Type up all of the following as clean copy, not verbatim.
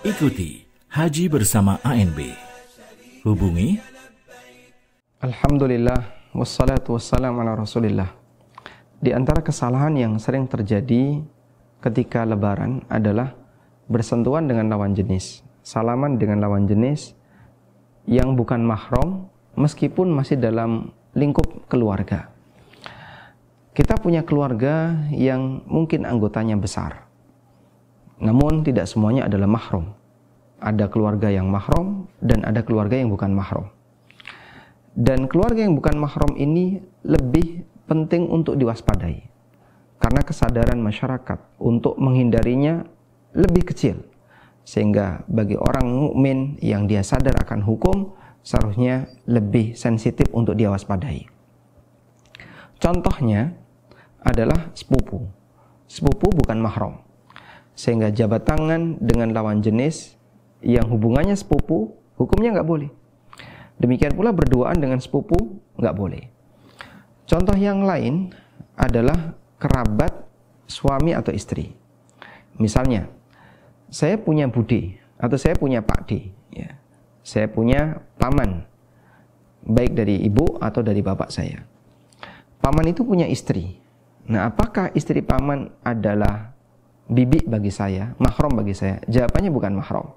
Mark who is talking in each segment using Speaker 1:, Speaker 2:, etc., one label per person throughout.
Speaker 1: Ikuti Haji bersama ANB. Hubungi.
Speaker 2: Alhamdulillah, wassalatu wassalamu ala rasulillah. Di antara kesalahan yang sering terjadi ketika lebaran adalah bersentuhan dengan lawan jenis, salaman dengan lawan jenis yang bukan mahram meskipun masih dalam lingkup keluarga. Kita punya keluarga yang mungkin anggotanya besar, namun tidak semuanya adalah mahram. Ada keluarga yang mahram dan ada keluarga yang bukan mahram. Dan keluarga yang bukan mahram ini lebih penting untuk diwaspadai, karena kesadaran masyarakat untuk menghindarinya lebih kecil. Sehingga bagi orang mukmin yang dia sadar akan hukum, seharusnya lebih sensitif untuk dia waspadai. Contohnya adalah sepupu. Sepupu bukan mahram, sehingga jabat tangan dengan lawan jenis yang hubungannya sepupu, hukumnya nggak boleh. Demikian pula berduaan dengan sepupu nggak boleh. Contoh yang lain adalah kerabat suami atau istri. Misalnya, saya punya bude atau saya punya pakde, ya. Saya punya paman, baik dari ibu atau dari bapak saya. Paman itu punya istri. Nah, apakah istri paman adalah bibi bagi saya, mahram bagi saya? Jawabannya bukan mahram.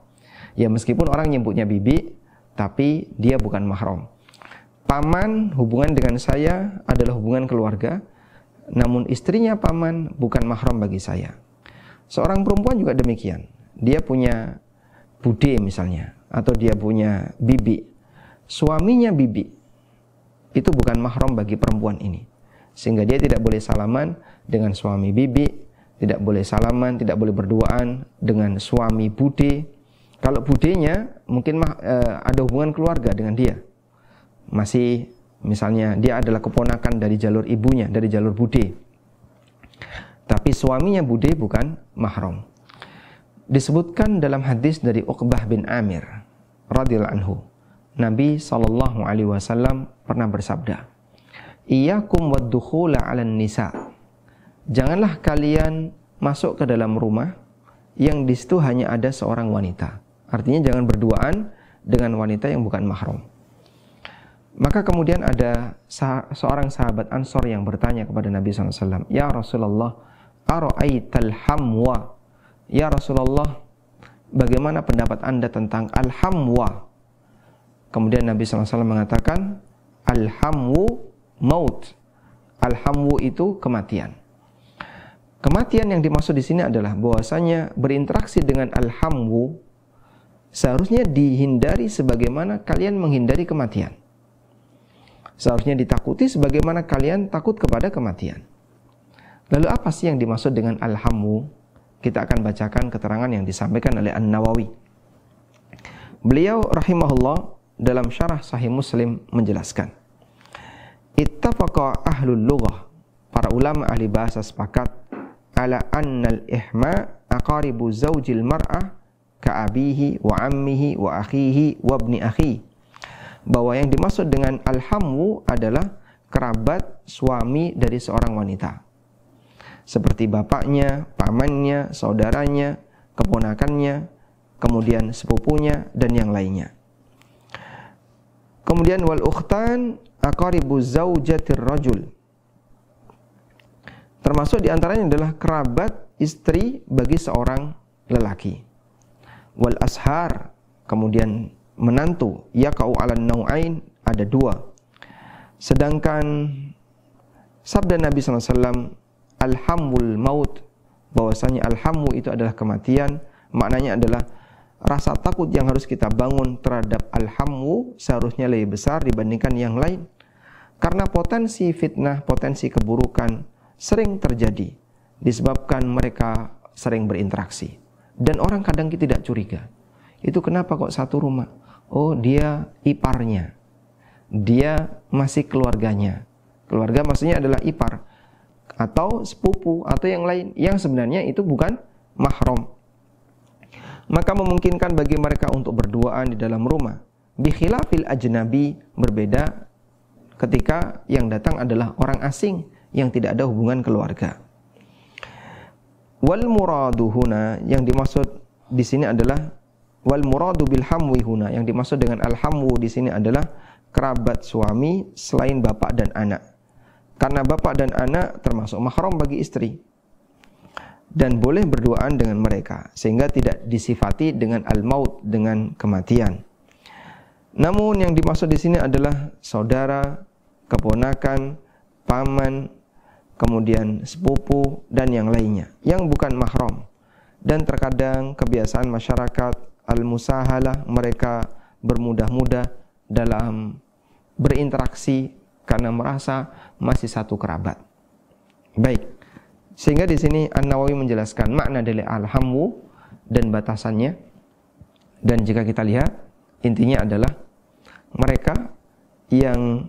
Speaker 2: Ya, meskipun orang nyebutnya bibi, tapi dia bukan mahram. Paman hubungan dengan saya adalah hubungan keluarga, namun istrinya paman bukan mahram bagi saya. Seorang perempuan juga demikian. Dia punya bude misalnya, atau dia punya bibi. Suaminya bibi, itu bukan mahram bagi perempuan ini. Sehingga dia tidak boleh salaman dengan suami bibi, tidak boleh salaman, tidak boleh berduaan dengan suami bude. Kalau budenya mungkin ada hubungan keluarga dengan dia, masih misalnya dia adalah keponakan dari jalur ibunya, dari jalur bude, tapi suaminya bude bukan mahram. Disebutkan dalam hadis dari Uqbah bin Amir radhiyallahu anhu, Nabi SAW pernah bersabda, "Iyyakum wad-dukhula 'alan nisa." Janganlah kalian masuk ke dalam rumah yang di situ hanya ada seorang wanita. Artinya jangan berduaan dengan wanita yang bukan mahram. Maka kemudian ada seorang sahabat Ansor yang bertanya kepada Nabi SAW, "Ya Rasulullah, ara'aital hamwa?" Ya Rasulullah, bagaimana pendapat Anda tentang al-hamwa? Kemudian Nabi SAW mengatakan, al-hamwu maut. Al-hamwu itu kematian. Kematian yang dimaksud di sini adalah bahwasanya berinteraksi dengan al-hamwu seharusnya dihindari sebagaimana kalian menghindari kematian. Seharusnya ditakuti sebagaimana kalian takut kepada kematian. Lalu apa sih yang dimaksud dengan al-hamwu? Kita akan bacakan keterangan yang disampaikan oleh An-Nawawi. Beliau rahimahullah dalam syarah Sahih Muslim menjelaskan, ittafaqa ahlul lughah, para ulama ahli bahasa sepakat, ala annal ihma aqaribu zaujil mar'ah ka abihi wa ammihi wa akhihi wa ibni akhi, bahwa yang dimaksud dengan al-hamwu adalah kerabat suami dari seorang wanita, seperti bapaknya, pamannya, saudaranya, keponakannya, kemudian sepupunya, dan yang lainnya. Kemudian wal ukhtan aqaribu zaujatir rajul, termasuk diantaranya adalah kerabat istri bagi seorang lelaki. Wal ashar, kemudian menantu, yaqau 'alan nau'ain, ada dua. Sedangkan sabda Nabi SAW, alhamul maut, bahwasanya alhamu itu adalah kematian, maknanya adalah rasa takut yang harus kita bangun terhadap alhamu seharusnya lebih besar dibandingkan yang lain, karena potensi fitnah, potensi keburukan sering terjadi disebabkan mereka sering berinteraksi, dan orang kadang tidak curiga, itu kenapa kok satu rumah? Oh, dia iparnya, dia masih keluarganya. Keluarga maksudnya adalah ipar atau sepupu atau yang lain yang sebenarnya itu bukan mahram. Maka memungkinkan bagi mereka untuk berduaan di dalam rumah. Bikhilafil ajnabi, berbeda ketika yang datang adalah orang asing yang tidak ada hubungan keluarga. Wal muradu huna, yang dimaksud di sini adalah wal muradu bil hamwi huna, yang dimaksud dengan al hamwu di sini adalah kerabat suami selain bapak dan anak. Karena bapak dan anak termasuk mahram bagi istri dan boleh berduaan dengan mereka, sehingga tidak disifati dengan al-maut, dengan kematian. Namun yang dimaksud di sini adalah saudara, keponakan, paman, kemudian sepupu dan yang lainnya yang bukan mahram. Dan terkadang kebiasaan masyarakat al-musahalah, mereka bermudah-mudah dalam berinteraksi karena merasa masih satu kerabat. Baik. Sehingga di sini An-Nawawi menjelaskan makna dari al-hamwu dan batasannya. Dan jika kita lihat, intinya adalah mereka yang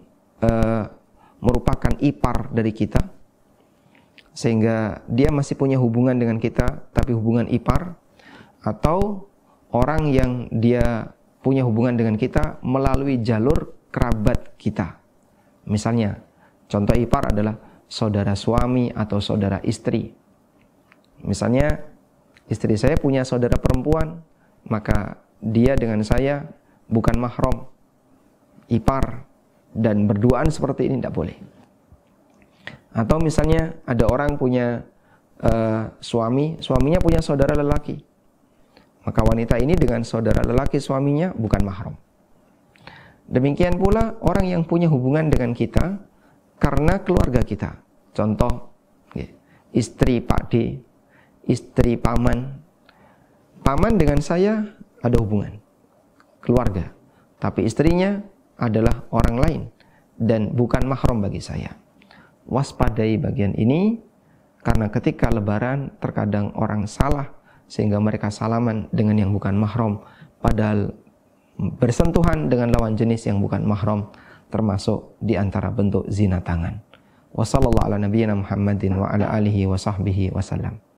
Speaker 2: merupakan ipar dari kita, sehingga dia masih punya hubungan dengan kita, tapi hubungan ipar, atau orang yang dia punya hubungan dengan kita melalui jalur kerabat kita. Misalnya, contoh ipar adalah saudara suami atau saudara istri. Misalnya, istri saya punya saudara perempuan, maka dia dengan saya bukan mahram, ipar, dan berduaan seperti ini tidak boleh. Atau misalnya ada orang punya suaminya punya saudara lelaki, maka wanita ini dengan saudara lelaki suaminya bukan mahram. Demikian pula orang yang punya hubungan dengan kita karena keluarga kita. Contoh, istri Pak D, istri paman. Paman dengan saya ada hubungan keluarga, tapi istrinya adalah orang lain dan bukan mahram bagi saya. Waspadai bagian ini, karena ketika lebaran terkadang orang salah sehingga mereka salaman dengan yang bukan mahram, padahal bersentuhan dengan lawan jenis yang bukan mahram termasuk di antara bentuk zina tangan. Wassallallahu ala nabiyyina Muhammadin wa ala alihi wa sahbihi wasallam.